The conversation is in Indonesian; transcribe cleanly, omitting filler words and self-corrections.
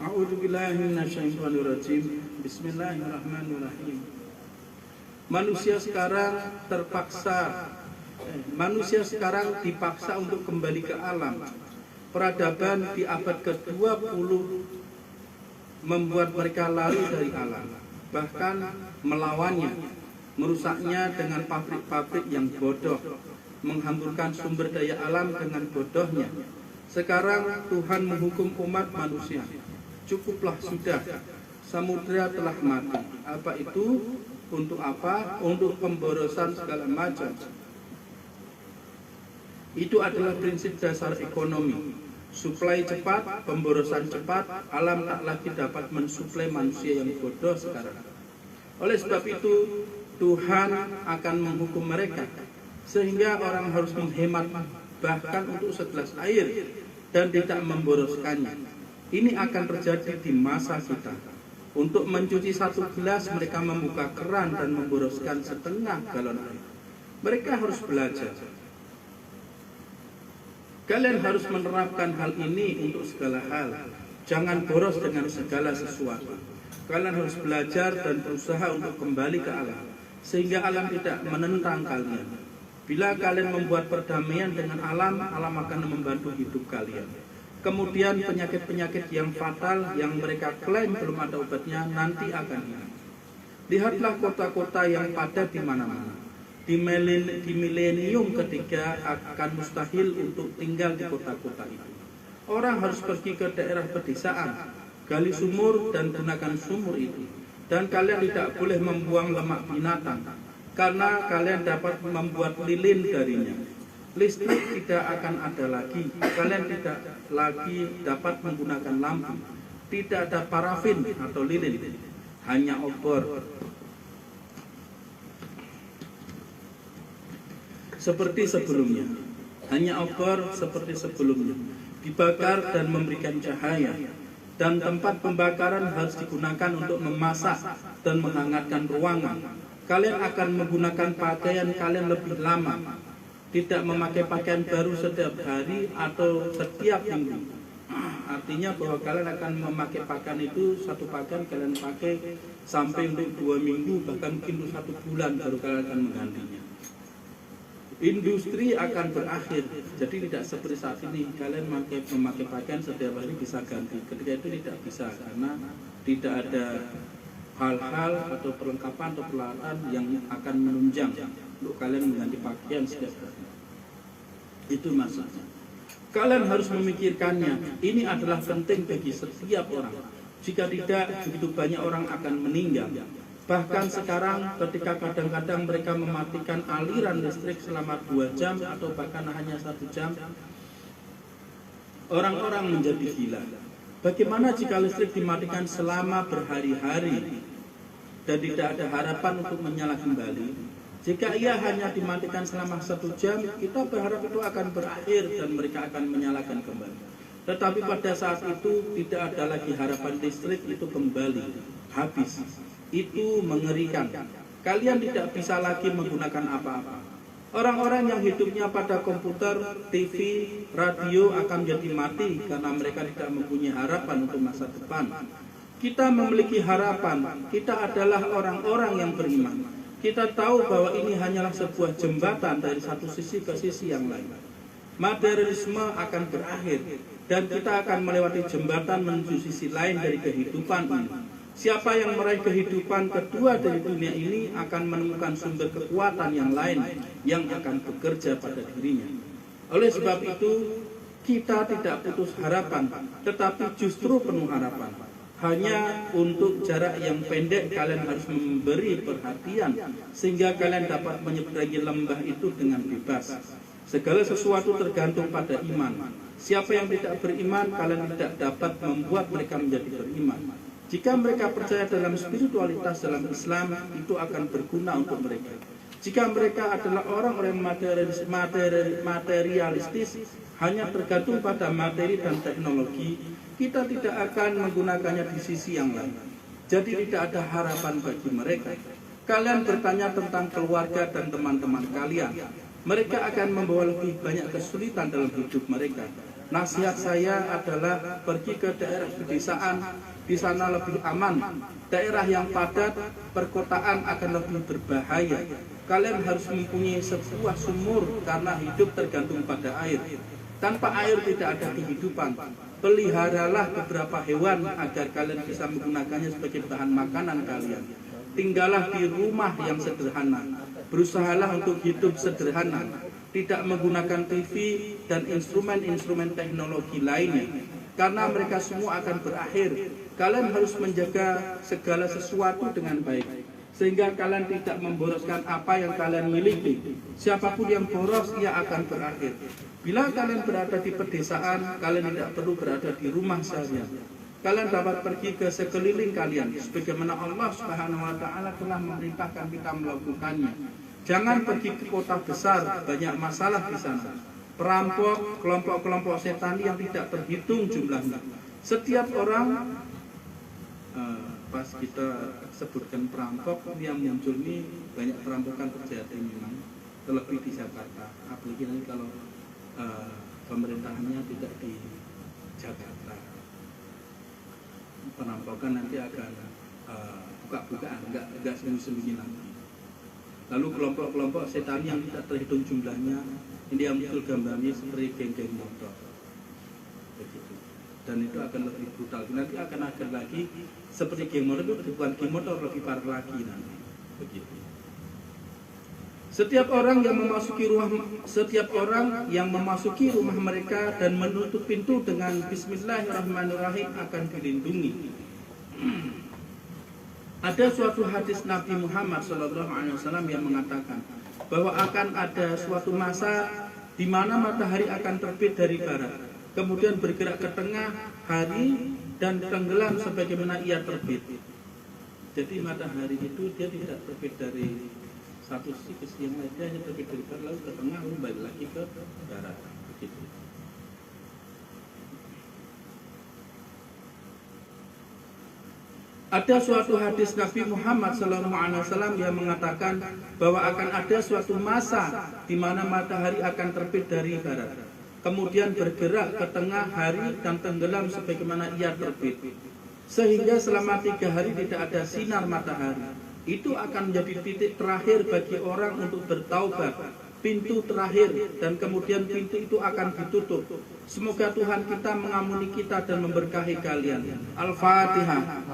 A'udzubillahi minasyaitonirrajim. Bismillahirrahmanirrahim. Manusia sekarang dipaksa untuk kembali ke alam. Peradaban di abad ke-20 membuat mereka lari dari alam, bahkan melawannya, merusaknya dengan pabrik-pabrik yang bodoh, menghamburkan sumber daya alam dengan bodohnya. Sekarang Tuhan menghukum umat manusia. Cukuplah sudah, samudra telah mati. Apa itu? Untuk apa? Untuk pemborosan segala macam. Itu adalah prinsip dasar ekonomi. Suplai cepat, pemborosan cepat, alam tak lagi dapat mensuplai manusia yang bodoh sekarang. Oleh sebab itu, Tuhan akan menghukum mereka, sehingga orang harus menghemat bahkan untuk segelas air dan tidak memboroskannya. Ini akan terjadi di masa kita. Untuk mencuci satu gelas, mereka membuka keran dan memboroskan setengah galon air. Mereka harus belajar. Kalian harus menerapkan hal ini untuk segala hal. Jangan boros dengan segala sesuatu. Kalian harus belajar dan berusaha untuk kembali ke alam, sehingga alam tidak menentang kalian. Bila kalian membuat perdamaian dengan alam, alam akan membantu hidup kalian. Kemudian penyakit-penyakit yang fatal yang mereka klaim belum ada obatnya nanti akan hilang. Lihatlah kota-kota yang padat di mana-mana. Di milenium ketiga akan mustahil untuk tinggal di kota-kota itu. Orang harus pergi ke daerah pedesaan, gali sumur dan gunakan sumur itu. Dan kalian tidak boleh membuang lemak binatang, karena kalian dapat membuat lilin darinya. Listrik tidak akan ada lagi, kalian tidak lagi dapat menggunakan lampu. Tidak ada parafin atau lilin, hanya obor. Seperti sebelumnya, hanya obor seperti sebelumnya, dibakar dan memberikan cahaya. Dan tempat pembakaran harus digunakan untuk memasak dan menghangatkan ruangan. Kalian akan menggunakan pakaian kalian lebih lama, tidak memakai pakaian baru setiap hari atau setiap minggu. Artinya bahwa kalian akan memakai pakaian itu, satu pakaian kalian pakai sampai untuk 2 minggu, bahkan mungkin untuk 1 bulan baru kalian akan menggantinya. Industri akan berakhir, jadi tidak seperti saat ini kalian memakai pakaian setiap hari bisa ganti. Ketika itu tidak bisa, karena tidak ada hal-hal atau perlengkapan atau peralatan yang akan menunjang untuk kalian mengganti pakaian setiap hari. Itu maksudnya. Kalian harus memikirkannya. Ini adalah penting bagi setiap orang. Jika tidak, begitu banyak orang akan meninggal. Bahkan sekarang ketika kadang-kadang mereka mematikan aliran listrik selama 2 jam atau bahkan hanya 1 jam, orang-orang menjadi gila. Bagaimana jika listrik dimatikan selama berhari-hari dan tidak ada harapan untuk menyala kembali? Jika ia hanya dimatikan selama 1 jam, kita berharap itu akan berakhir dan mereka akan menyalakan kembali. Tetapi pada saat itu tidak ada lagi harapan listrik itu kembali, habis. Itu mengerikan. Kalian tidak bisa lagi menggunakan apa-apa. Orang-orang yang hidupnya pada komputer, TV, radio akan menjadi mati karena mereka tidak mempunyai harapan untuk masa depan. Kita memiliki harapan. Kita adalah orang-orang yang beriman. Kita tahu bahwa ini hanyalah sebuah jembatan dari satu sisi ke sisi yang lain. Materialisme akan berakhir dan kita akan melewati jembatan menuju sisi lain dari kehidupan ini. Siapa yang meraih kehidupan kedua dari dunia ini akan menemukan sumber kekuatan yang lain yang akan bekerja pada dirinya. Oleh sebab itu, kita tidak putus harapan, tetapi justru penuh harapan. Hanya untuk jarak yang pendek kalian harus memberi perhatian, sehingga kalian dapat menyeberangi lembah itu dengan bebas. Segala sesuatu tergantung pada iman. Siapa yang tidak beriman, kalian tidak dapat membuat mereka menjadi beriman. Jika mereka percaya dalam spiritualitas dalam Islam, itu akan berguna untuk mereka. Jika mereka adalah orang-orang materialistis, hanya tergantung pada materi dan teknologi, kita tidak akan menggunakannya di sisi yang lain. Jadi tidak ada harapan bagi mereka. Kalian bertanya tentang keluarga dan teman-teman kalian. Mereka akan membawa lebih banyak kesulitan dalam hidup mereka. Nasihat saya adalah pergi ke daerah pedesaan, di sana lebih aman. Daerah yang padat, perkotaan akan lebih berbahaya. Kalian harus mempunyai sebuah sumur karena hidup tergantung pada air. Tanpa air tidak ada kehidupan. Peliharalah beberapa hewan agar kalian bisa menggunakannya sebagai bahan makanan kalian. Tinggallah di rumah yang sederhana. Berusahalah untuk hidup sederhana, tidak menggunakan TV dan instrumen-instrumen teknologi lainnya, karena mereka semua akan berakhir. Kalian harus menjaga segala sesuatu dengan baik, sehingga kalian tidak memboroskan apa yang kalian miliki. Siapapun yang boros, ia akan berakhir. Bila kalian berada di pedesaan, kalian tidak perlu berada di rumah saja. Kalian dapat pergi ke sekeliling kalian, sebagaimana Allah Subhanahu wa Ta'ala telah memerintahkan kita melakukannya. Jangan pergi ke kota besar, banyak masalah di sana. Perampok, kelompok-kelompok setan yang tidak terhitung jumlahnya. Setiap orang, pas kita sebutkan perampok, yang muncul ini banyak perampokan terjadi memang, terlebih di Jakarta. Apalagi nanti kalau pemerintahannya tidak di Jakarta, perampokan nanti akan buka-bukaan, enggak sembunyi-sembunyi nanti. Lalu kelompok-kelompok setan yang tidak terhitung jumlahnya, ini yang muncul gambarnya seperti geng-geng motor, begitu. Dan itu akan lebih brutal. Nanti akan ada lagi seperti geng motor, itu bukan geng motor, lebih parah lagi nanti, begitu. Setiap orang yang memasuki rumah mereka dan menutup pintu dengan Bismillahirrahmanirrahim akan dilindungi. Ada suatu hadis Nabi Muhammad SAW yang mengatakan bahwa akan ada suatu masa di mana matahari akan terbit dari barat, kemudian bergerak ke tengah hari dan tenggelam sebagaimana ia terbit. Jadi matahari itu dia tidak terbit dari satu sisi ke yang lain, dia hanya terbit dari barat lalu ke tengah lalu balik lagi ke barat, begitu. Ada suatu hadis Nabi Muhammad SAW yang mengatakan bahwa akan ada suatu masa di mana matahari akan terbit dari barat, kemudian bergerak ke tengah hari dan tenggelam sebagaimana ia terbit, sehingga selama 3 hari tidak ada sinar matahari. Itu akan menjadi titik terakhir bagi orang untuk bertaubat, pintu terakhir, dan kemudian pintu itu akan ditutup. Semoga Tuhan kita mengampuni kita dan memberkahi kalian. Al-Fatihah.